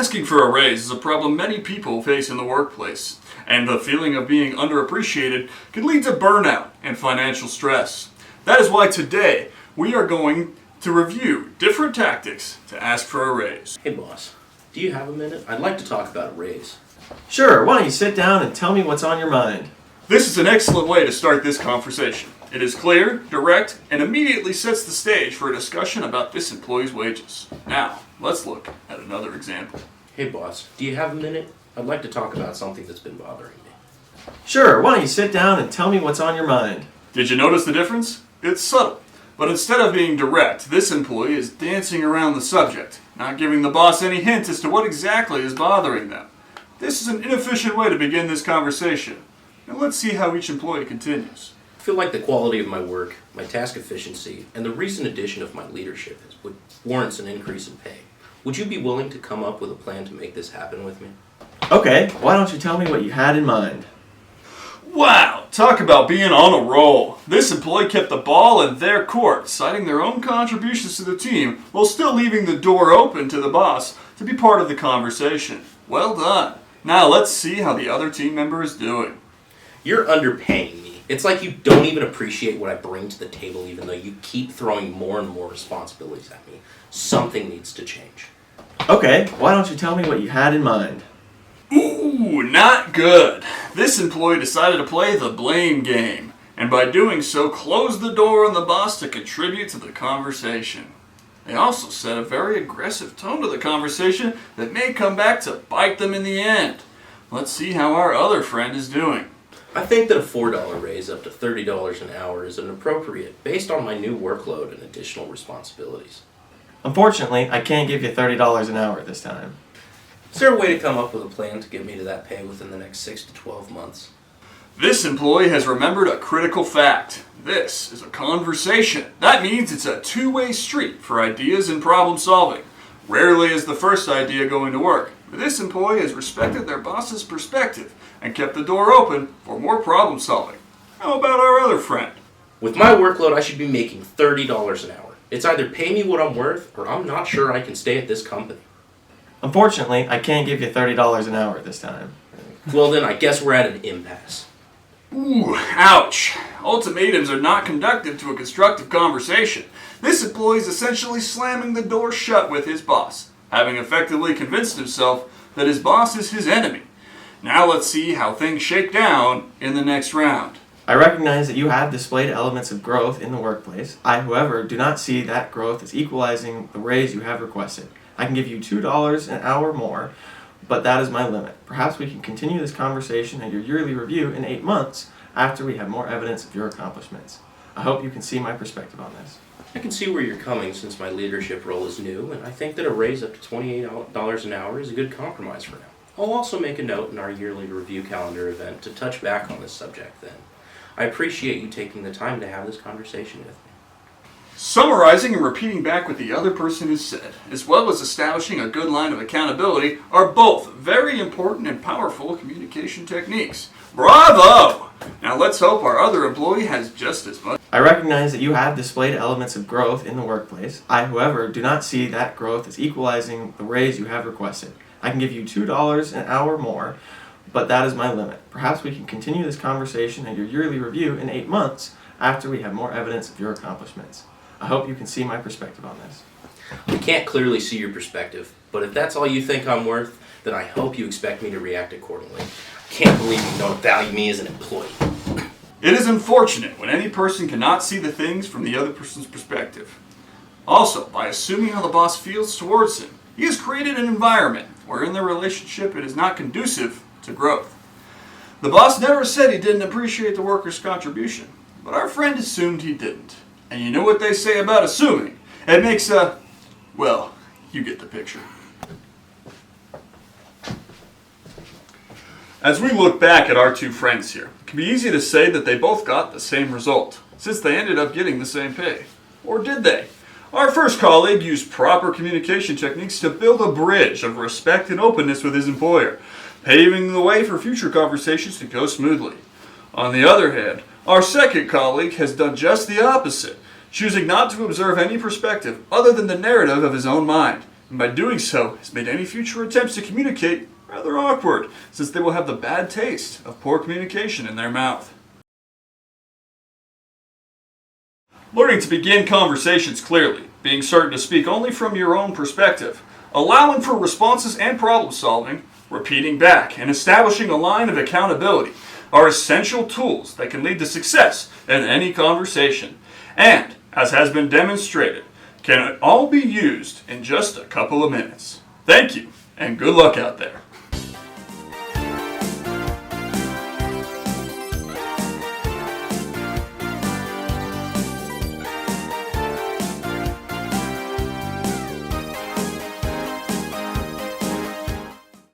Asking for a raise is a problem many people face in the workplace, and the feeling of being underappreciated can lead to burnout and financial stress. That is why today we are going to review different tactics to ask for a raise. Hey boss, do you have a minute? I'd like to talk about a raise. Sure, why don't you sit down and tell me what's on your mind? This is an excellent way to start this conversation. It is clear, direct, and immediately sets the stage for a discussion about this employee's wages. Now, let's look at another example. Hey boss, do you have a minute? I'd like to talk about something that's been bothering me. Sure, why don't you sit down and tell me what's on your mind? Did you notice the difference? It's subtle. But instead of being direct, this employee is dancing around the subject, not giving the boss any hint as to what exactly is bothering them. This is an inefficient way to begin this conversation. Now let's see how each employee continues. I feel like the quality of my work, my task efficiency, and the recent addition of my leadership warrants an increase in pay. Would you be willing to come up with a plan to make this happen with me? Okay, why don't you tell me what you had in mind? Wow, talk about being on a roll. This employee kept the ball in their court, citing their own contributions to the team while still leaving the door open to the boss to be part of the conversation. Well done. Now let's see how the other team member is doing. You're underpaying me. It's like you don't even appreciate what I bring to the table even though you keep throwing more and more responsibilities at me. Something needs to change. Okay, why don't you tell me what you had in mind? Ooh, not good. This employee decided to play the blame game, and by doing so closed the door on the boss to contribute to the conversation. They also set a very aggressive tone to the conversation that may come back to bite them in the end. Let's see how our other friend is doing. I think that a $4 raise up to $30 an hour is inappropriate based on my new workload and additional responsibilities. Unfortunately, I can't give you $30 an hour this time. Is there a way to come up with a plan to get me to that pay within the next 6 to 12 months? This employee has remembered a critical fact. This is a conversation. That means it's a two-way street for ideas and problem solving. Rarely is the first idea going to work. But this employee has respected their boss's perspective and kept the door open for more problem solving. How about our other friend? With my workload, I should be making $30 an hour. It's either pay me what I'm worth or I'm not sure I can stay at this company. Unfortunately, I can't give you $30 an hour this time. Well then, I guess we're at an impasse. Ooh, ouch. Ultimatums are not conducive to a constructive conversation. This employee is essentially slamming the door shut with his boss, having effectively convinced himself that his boss is his enemy. Now let's see how things shake down in the next round. I recognize that you have displayed elements of growth in the workplace. I, however, do not see that growth as equalizing the raise you have requested. I can give you $2 an hour more, but that is my limit. Perhaps we can continue this conversation at your yearly review in 8 months after we have more evidence of your accomplishments. I hope you can see my perspective on this. I can see where you're coming since my leadership role is new, and I think that a raise up to $28 an hour is a good compromise for now. I'll also make a note in our yearly review calendar event to touch back on this subject then. I appreciate you taking the time to have this conversation with me. Summarizing and repeating back what the other person has said, as well as establishing a good line of accountability, are both very important and powerful communication techniques. Bravo! Now let's hope our other employee has just as much. I recognize that you have displayed elements of growth in the workplace. I, however, do not see that growth as equalizing the raise you have requested. I can give you $2 an hour more, but that is my limit. Perhaps we can continue this conversation at your yearly review in 8 months after we have more evidence of your accomplishments. I hope you can see my perspective on this. I can't clearly see your perspective, but if that's all you think I'm worth, then I hope you expect me to react accordingly. I can't believe you don't value me as an employee. It is unfortunate when any person cannot see the things from the other person's perspective. Also, by assuming how the boss feels towards him, he has created an environment where in their relationship it is not conducive to growth. The boss never said he didn't appreciate the worker's contribution, but our friend assumed he didn't. And you know what they say about assuming? It makes well, you get the picture. As we look back at our two friends here, it can be easy to say that they both got the same result, since they ended up getting the same pay. Or did they? Our first colleague used proper communication techniques to build a bridge of respect and openness with his employer, paving the way for future conversations to go smoothly. On the other hand, our second colleague has done just the opposite, choosing not to observe any perspective other than the narrative of his own mind, And by doing so, has made any future attempts to communicate rather awkward, since they will have the bad taste of poor communication in their mouth. Learning to begin conversations clearly, being certain to speak only from your own perspective, allowing for responses and problem solving, repeating back, and establishing a line of accountability are essential tools that can lead to success in any conversation, and, as has been demonstrated, can all be used in just a couple of minutes. Thank you, and good luck out there.